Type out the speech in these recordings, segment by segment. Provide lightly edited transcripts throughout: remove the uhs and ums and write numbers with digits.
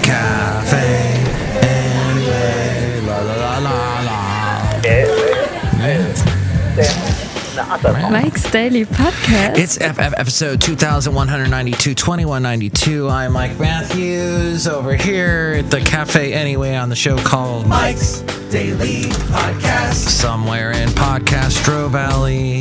Cafe anyway. La la la la la. Mike's Daily Podcast. It's episode 2192, 2192. I'm Mike Matthews over here at the Cafe Anyway on the show called Mike's Daily Podcast. Somewhere in Podcastro Valley.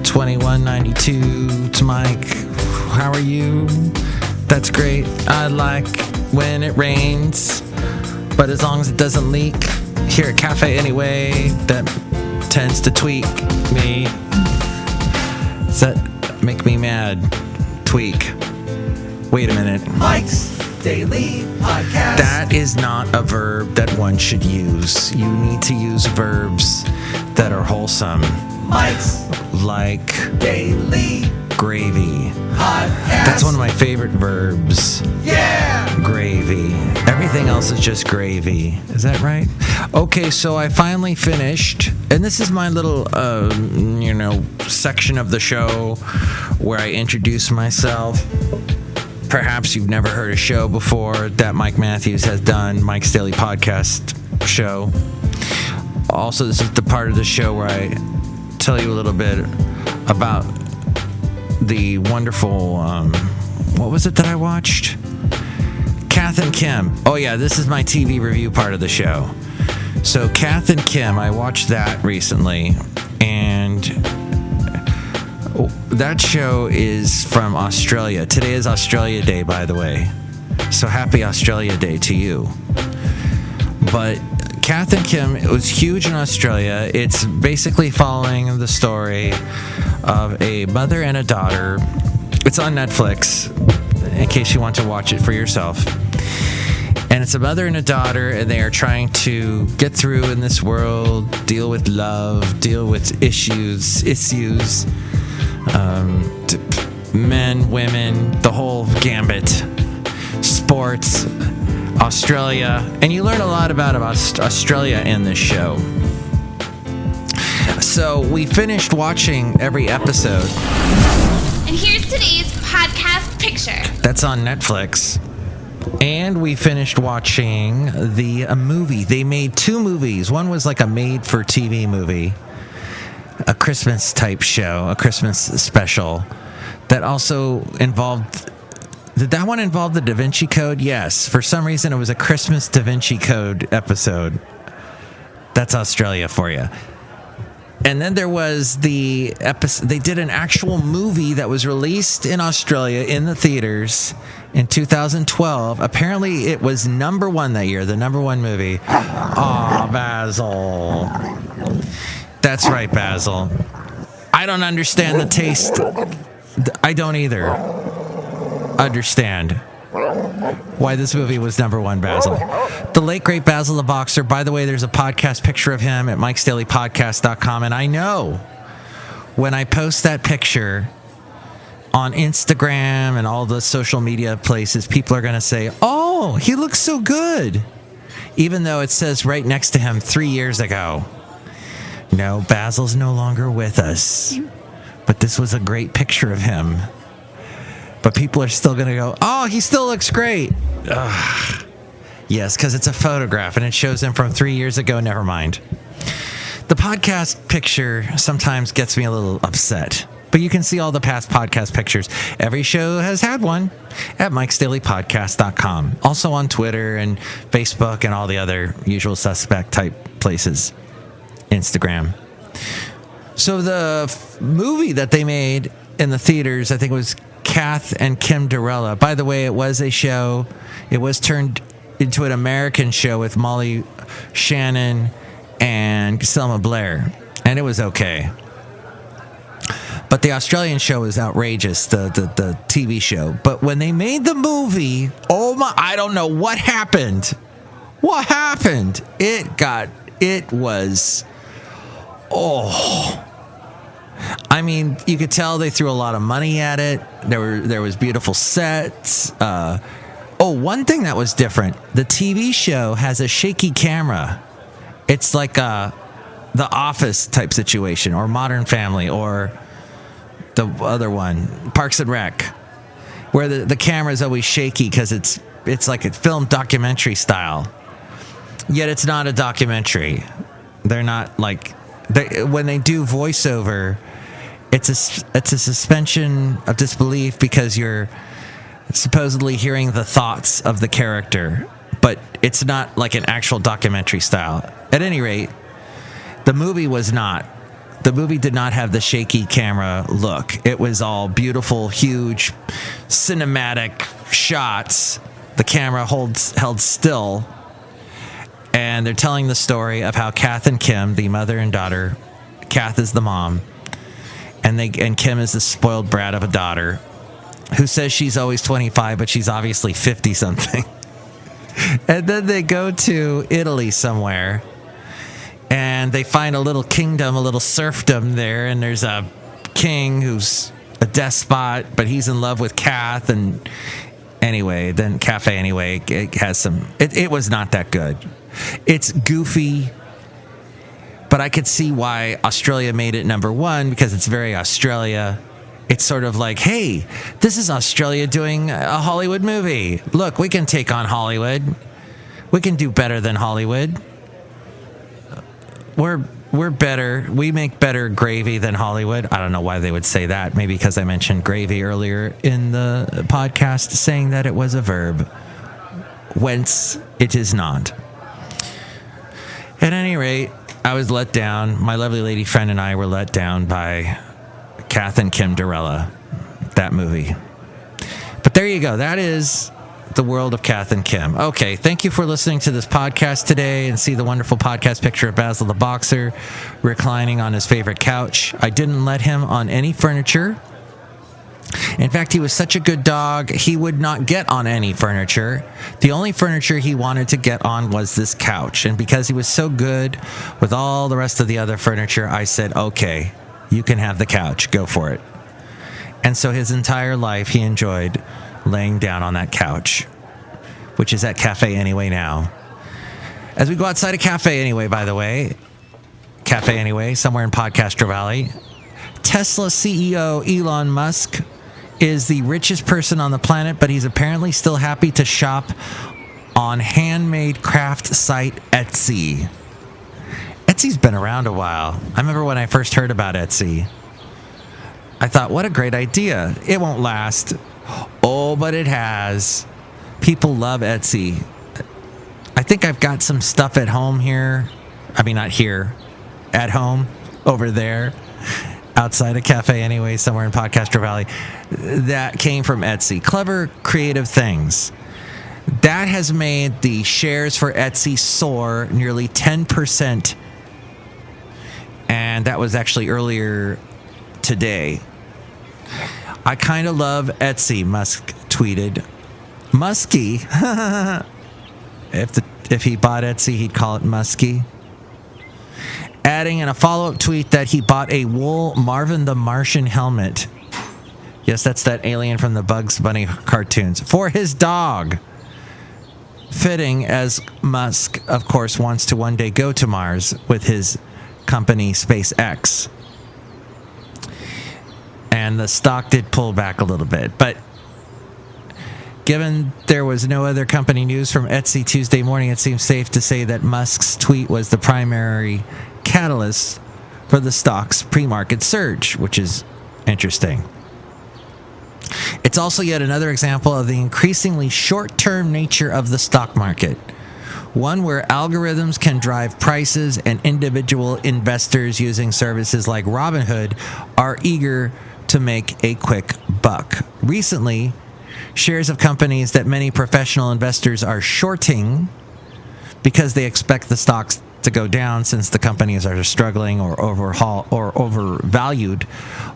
2192. It's Mike. How are you? That's great. I like when it rains, but as long as it doesn't leak here at Cafe Anyway, that tends to tweak me. Does that make me mad? Tweak. Wait a minute. Mike's Daily Podcast. That is not a verb that one should use. You need to use verbs that are wholesome. Mike's Like Daily gravy. Podcast. That's one of my favorite verbs. Yeah! Gravy. Everything else is just gravy. Is that right? Okay, so I finally finished, and this is my little, section of the show where I introduce myself. Perhaps you've never heard a show before that Mike Matthews has done, Mike's Daily Podcast show. Also, this is the part of the show where I tell you a little bit about the wonderful, what was it that I watched? Kath and Kim. Oh yeah, this is my TV review part of the show. So Kath and Kim, I watched that recently, and that show is from Australia. Today is Australia Day, by the way. So happy Australia Day to you. But Kath and Kim, it was huge in Australia. It's basically following the story of a mother and a daughter. It's on Netflix, in case you want to watch it for yourself. And it's a mother and a daughter, and they are trying to get through in this world, deal with love, deal with issues, men, women, the whole gambit, sports, Australia, and you learn a lot about Australia in this show. So we finished watching every episode. And here's today's podcast picture. That's on Netflix. And we finished watching the movie. They made two movies. One was like a made-for-TV movie, a Christmas type show, a Christmas special that also involved... Did that one involve the Da Vinci Code? Yes. For some reason, it was a Christmas Da Vinci Code episode. That's Australia for you. And then there was the episode. They did an actual movie that was released in Australia in the theaters in 2012. Apparently, it was number one that year, the number one movie. Aw, Basil. That's right, Basil. I don't understand the taste. I don't either understand why this movie was number one, Basil. The late, great Basil the Boxer. By the way, there's a podcast picture of him at mikesdailypodcast.com. And I know when I post that picture on Instagram and all the social media places, people are going to say, oh, he looks so good. Even though it says right next to him 3 years ago. No, Basil's no longer with us. But this was a great picture of him. But people are still going to go, oh, he still looks great. Ugh. Yes, because it's a photograph and it shows him from 3 years ago. Never mind. The podcast picture sometimes gets me a little upset. But you can see all the past podcast pictures. Every show has had one at mikesdailypodcast.com. Also on Twitter and Facebook and all the other usual suspect type places. Instagram. So the movie that they made in the theaters, I think it was Kath and Kim Dorella. By the way, it was a show. It was turned into an American show with Molly Shannon and Selma Blair. And it was okay. But the Australian show was outrageous, the TV show. But when they made the movie, oh my, I don't know what happened. What happened? It was, oh. I mean, you could tell they threw a lot of money at it. There was beautiful sets. One thing that was different. The TV show has a shaky camera. It's like the Office type situation, or Modern Family, or the other one, Parks and Rec, where the camera is always shaky because it's like a film documentary style. Yet it's not a documentary. They're not like when they do voiceover, it's a suspension of disbelief because you're supposedly hearing the thoughts of the character, but it's not like an actual documentary style. At any rate, the movie was not. The movie did not have the shaky camera look. It was all beautiful, huge, cinematic shots. The camera held still. And they're telling the story of how Kath and Kim, the mother and daughter, Kath is the mom, and Kim is the spoiled brat of a daughter who says she's always 25, but she's obviously 50-something. And then they go to Italy somewhere, and they find a little kingdom, a little serfdom there, and there's a king who's a despot, but he's in love with Kath, and anyway, then Cafe Anyway, it has some... It was not that good. It's goofy, but I could see why Australia made it number one, because it's very Australia. It's sort of like, hey, this is Australia doing a Hollywood movie. Look, we can take on Hollywood. We can do better than Hollywood. We're better. We make better gravy than Hollywood. I don't know why they would say that. Maybe because I mentioned gravy earlier in the podcast, saying that it was a verb, whence it is not. At any rate, I was let down. My lovely lady friend and I were let down by Kath and Kim Dorella, that movie. But there you go. That is the world of Kath and Kim. Okay, thank you for listening to this podcast today, and see the wonderful podcast picture of Basil the Boxer reclining on his favorite couch. I didn't let him on any furniture. In fact, he was such a good dog, he would not get on any furniture. The only furniture he wanted to get on was this couch. And because he was so good with all the rest of the other furniture, I said, okay, you can have the couch. Go for it. And so his entire life he enjoyed laying down on that couch, which is at Cafe Anyway now. As we go outside of Cafe Anyway, by the way, Cafe Anyway, somewhere in Podcastro Valley, Tesla CEO Elon Musk is the richest person on the planet, but he's apparently still happy to shop on handmade craft site Etsy. Etsy's been around a while. I remember when I first heard about Etsy. I thought, what a great idea. It won't last. Oh, but it has. People love Etsy. I think I've got some stuff at home here. I mean, not here. At home. Over there. Outside of Cafe Anyway, somewhere in Podcastro Valley, that came from Etsy. Clever, creative things. That has made the shares for Etsy soar nearly 10%. And that was actually earlier today. I kind of love Etsy, Musk tweeted. Musky. If he bought Etsy, he'd call it Musky. Adding in a follow-up tweet that he bought a wool Marvin the Martian helmet. Yes, that's that alien from the Bugs Bunny cartoons. For his dog. Fitting, as Musk, of course, wants to one day go to Mars with his company SpaceX. And the stock did pull back a little bit. But given there was no other company news from Etsy Tuesday morning, it seems safe to say that Musk's tweet was the primary catalyst for the stock's pre-market surge, which is interesting. It's also yet another example of the increasingly short-term nature of the stock market, one where algorithms can drive prices and individual investors using services like Robinhood are eager to make a quick buck. Recently, shares of companies that many professional investors are shorting because they expect the stocks to go down since the companies are struggling or overvalued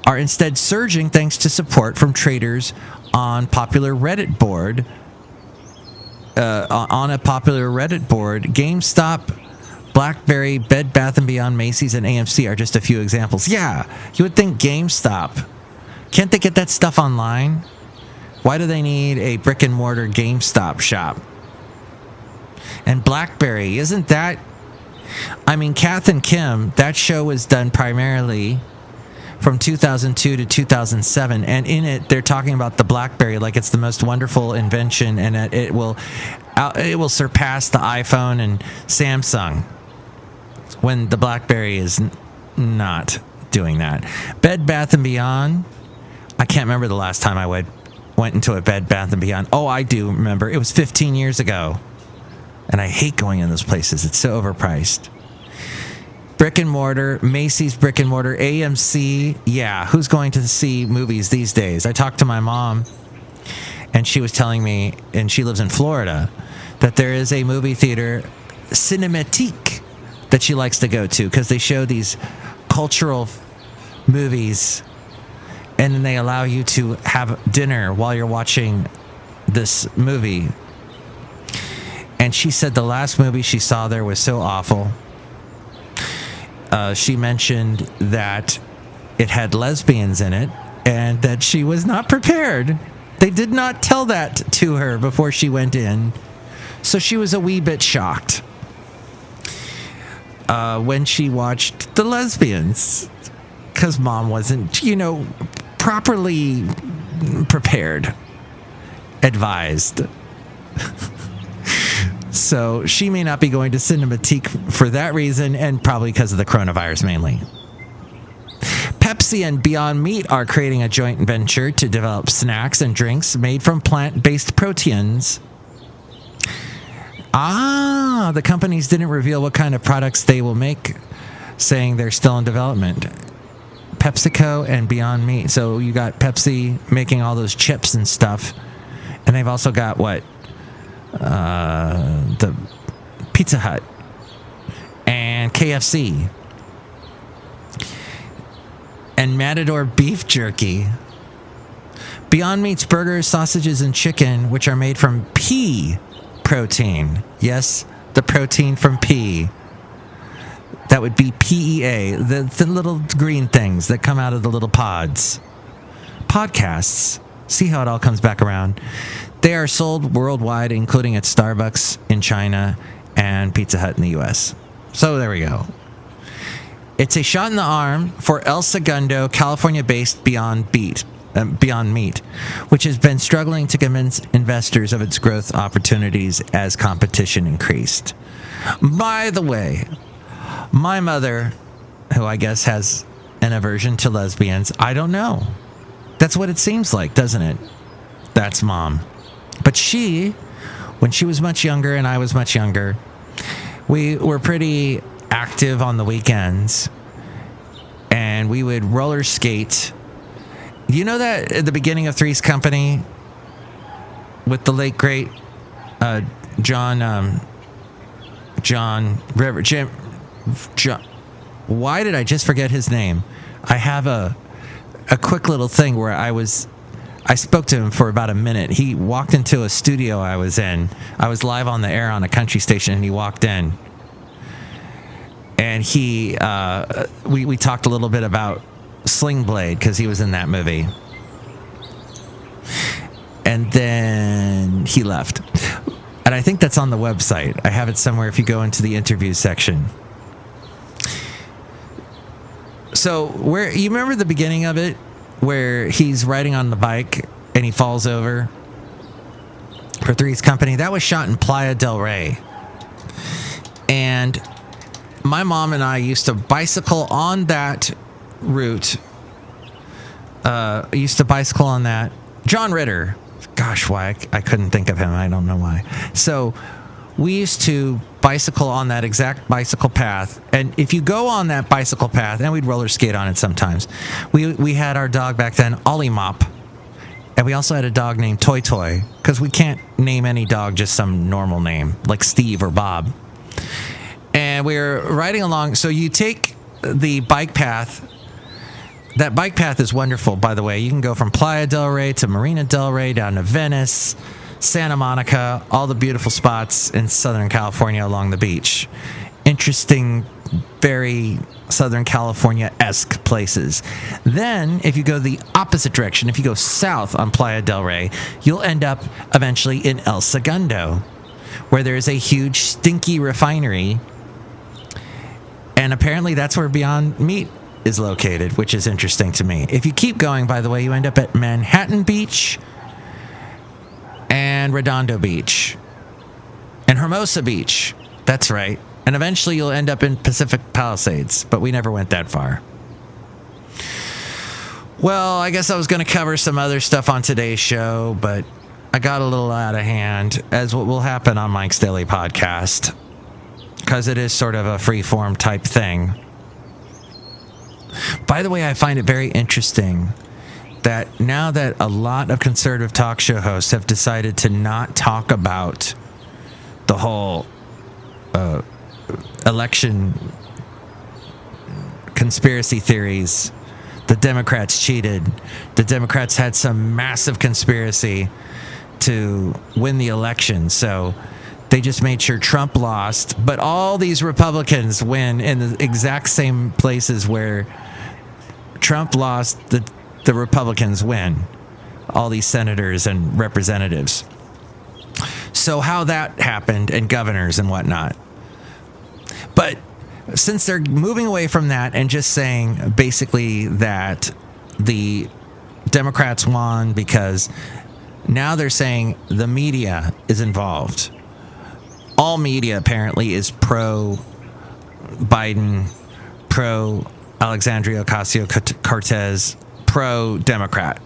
are instead surging thanks to support from traders on popular Reddit board. On a popular Reddit board, GameStop, BlackBerry, Bed Bath & Beyond, Macy's, and AMC are just a few examples. Yeah, you would think GameStop. Can't they get that stuff online? Why do they need a brick-and-mortar GameStop shop? And BlackBerry, isn't that... I mean, Kath and Kim, that show was done primarily from 2002 to 2007, and in it they're talking about the BlackBerry like it's the most wonderful invention, and that it will surpass the iPhone and Samsung, when the BlackBerry is not doing that. Bed Bath & Beyond, I can't remember the last time I went into a Bed Bath & Beyond. Oh, I do remember. It was 15 years ago. And I hate going in those places. It's so overpriced. Brick and mortar, Macy's brick and mortar, AMC. Yeah, who's going to see movies these days? I talked to my mom, and she was telling me, and she lives in Florida, that there is a movie theater, Cinematique, that she likes to go to because they show these cultural movies, and then they allow you to have dinner while you're watching this movie. And she said the last movie she saw there was so awful. She mentioned that it had lesbians in it and that she was not prepared. They did not tell that to her before she went in. So she was a wee bit shocked when she watched the lesbians, because Mom wasn't, properly prepared, advised. So she may not be going to Cinematique for that reason, and probably because of the coronavirus mainly. Pepsi and Beyond Meat are creating a joint venture to develop snacks and drinks made from plant-based proteins. The companies didn't reveal what kind of products they will make, saying they're still in development. PepsiCo and Beyond Meat. So you got Pepsi making all those chips and stuff, and they've also got the Pizza Hut and KFC and Matador beef jerky. Beyond Meat's burgers, sausages, and chicken, which are made from pea protein. Yes, the protein from pea. That would be PEA, the little green things that come out of the little pods. Podcasts. See how it all comes back around. They are sold worldwide, including at Starbucks in China and Pizza Hut in the U.S. So there we go. It's a shot in the arm for El Segundo, California-based Beyond Meat, which has been struggling to convince investors of its growth opportunities as competition increased. By the way, my mother, who I guess has an aversion to lesbians, I don't know. That's what it seems like, doesn't it? That's Mom. But she, when she was much younger and I was much younger, we were pretty active on the weekends, and we would roller skate. You know that at the beginning of Three's Company with the late great John River, Jim, John, why did I just forget his name? I have a quick little thing where I spoke to him for about a minute. He walked into a studio I was in. I was live on the air on a country station, and he walked in. And we talked a little bit about Sling Blade, because he was in that movie. And then he left. And I think that's on the website. I have it somewhere if you go into the interview section. So you remember the beginning of it, where he's riding on the bike and he falls over for Three's Company? That was shot in Playa del Rey. And my mom and I used to bicycle on that route. Used to bicycle on that. John Ritter. Gosh, why I couldn't think of him. I don't know why. So we used to bicycle on that exact bicycle path. And if you go on that bicycle path, and we'd roller skate on it sometimes. We had our dog back then, Ollie Mop. And we also had a dog named Toy Toy, because we can't name any dog just some normal name, like Steve or Bob. And we were riding along. So you take the bike path. That bike path is wonderful, by the way. You can go from Playa del Rey to Marina del Rey, down to Venice, Santa Monica, all the beautiful spots in Southern California along the beach. Interesting, very Southern California-esque places. Then, if you go the opposite direction, if you go south on Playa del Rey, you'll end up eventually in El Segundo, where there's a huge, stinky refinery. And apparently that's where Beyond Meat is located, which is interesting to me. If you keep going, by the way, you end up at Manhattan Beach and Redondo Beach and Hermosa Beach. That's right. And eventually you'll end up in Pacific Palisades, but we never went that far. Well, I guess I was going to cover some other stuff on today's show, but I got a little out of hand, as what will happen on Mike's Daily Podcast, because it is sort of a free-form type thing. By the way, I find it very interesting that now that a lot of conservative talk show hosts have decided to not talk about the whole election conspiracy theories, the Democrats cheated, the Democrats had some massive conspiracy to win the election, so they just made sure Trump lost, but all these Republicans win in the exact same places where Trump lost, the Republicans win. All these senators and representatives. So how that happened, and governors and whatnot. But since they're moving away from that and just saying basically that the Democrats won because now they're saying the media is involved. All media apparently is pro-Biden, pro-Alexandria Ocasio-Cortez, pro-Democrat.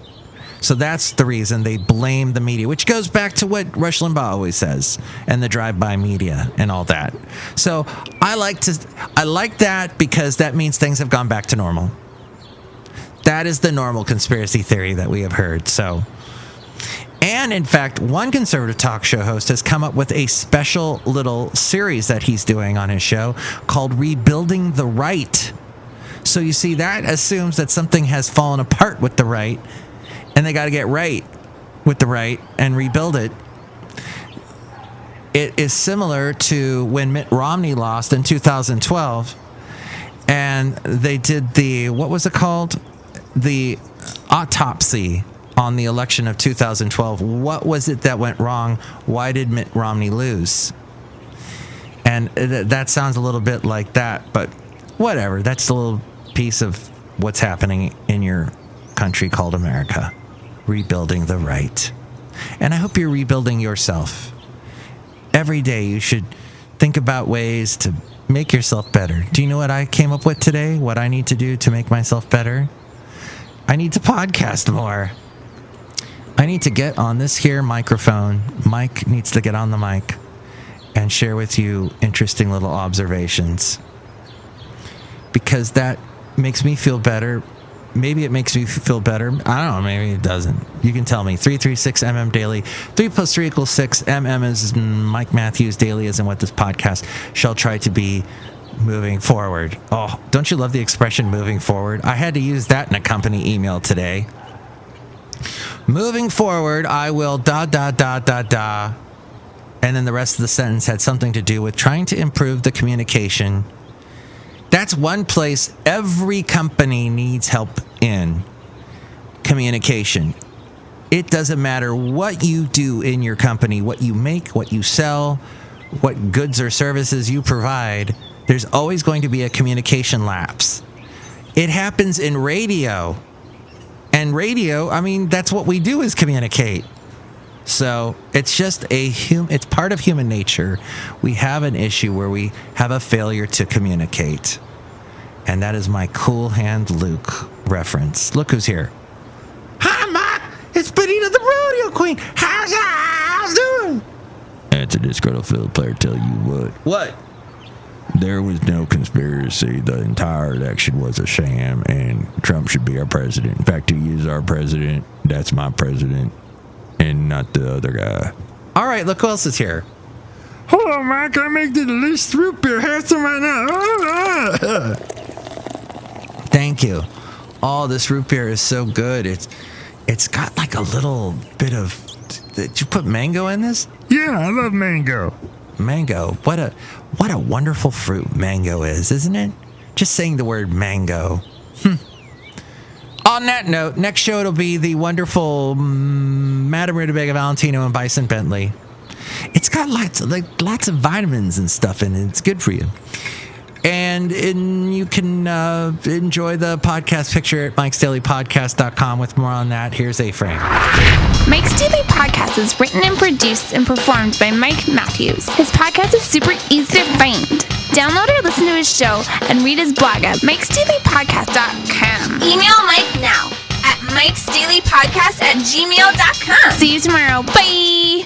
So that's the reason they blame the media, which goes back to what Rush Limbaugh always says, and the drive-by media and all that. So I like that because that means things have gone back to normal. That is the normal conspiracy theory that we have heard. So. And in fact, one conservative talk show host has come up with a special little series that he's doing on his show called Rebuilding the Right. So you see, that assumes that something has fallen apart with the right, and they got to get right with the right and rebuild it. It is similar to when Mitt Romney lost in 2012, and they did what was it called? The autopsy on the election of 2012. What was it that went wrong? Why did Mitt Romney lose? And that sounds a little bit like that, but whatever. That's a little piece of what's happening in your country called America. Rebuilding the right. And I hope you're rebuilding yourself. Every day you should think about ways to make yourself better. Do you know what I came up with today? What I need to do to make myself better? I need to podcast more. I need to get on this here microphone. Mike needs to get on the mic and share with you interesting little observations. Because that makes me feel better. Maybe it makes me feel better. I don't know. Maybe it doesn't. You can tell me. 336MM Daily. 3 + 3 = 6. MM is Mike Matthews. Daily is in what this podcast shall try to be moving forward. Oh, don't you love the expression moving forward? I had to use that in a company email today. Moving forward, I will ... And then the rest of the sentence had something to do with trying to improve the communication. That's one place every company needs help in. Communication. It doesn't matter what you do in your company, what you make, what you sell, what goods or services you provide, there's always going to be a communication lapse. It happens in radio. And radio, I mean, that's what we do is communicate. So it's just it's part of human nature. We have an issue where we have a failure to communicate. And that is my Cool Hand Luke reference. Look who's here. Hi, Mike. It's Benita the Rodeo Queen. How's you doing? It's a disgruntled fiddle player tell you what. What? There was no conspiracy. The entire election was a sham, and Trump should be our president. In fact, he is our president. That's my president, and not the other guy. All right, look who else is here. Hello, Mike. I make the least root beer handsome right now. Thank you. Oh, this root beer is so good. It's got like a little bit of... Did you put mango in this? Yeah, I love mango. Mango. What a wonderful fruit mango is, isn't it? Just saying the word mango. On that note, next show it'll be the wonderful Madame Rootabega, Valentino, and Bison Bentley. It's got lots of vitamins and stuff in it. It's good for you. And you can enjoy the podcast picture at mikesdailypodcast.com with more on that. Here's A-Frame. Mike's Daily Podcast is written and produced and performed by Mike Matthews. His podcast is super easy to find. Download or listen to his show and read his blog at mikesdailypodcast.com. Email Mike now at mikesdailypodcast@gmail.com. See you tomorrow. Bye!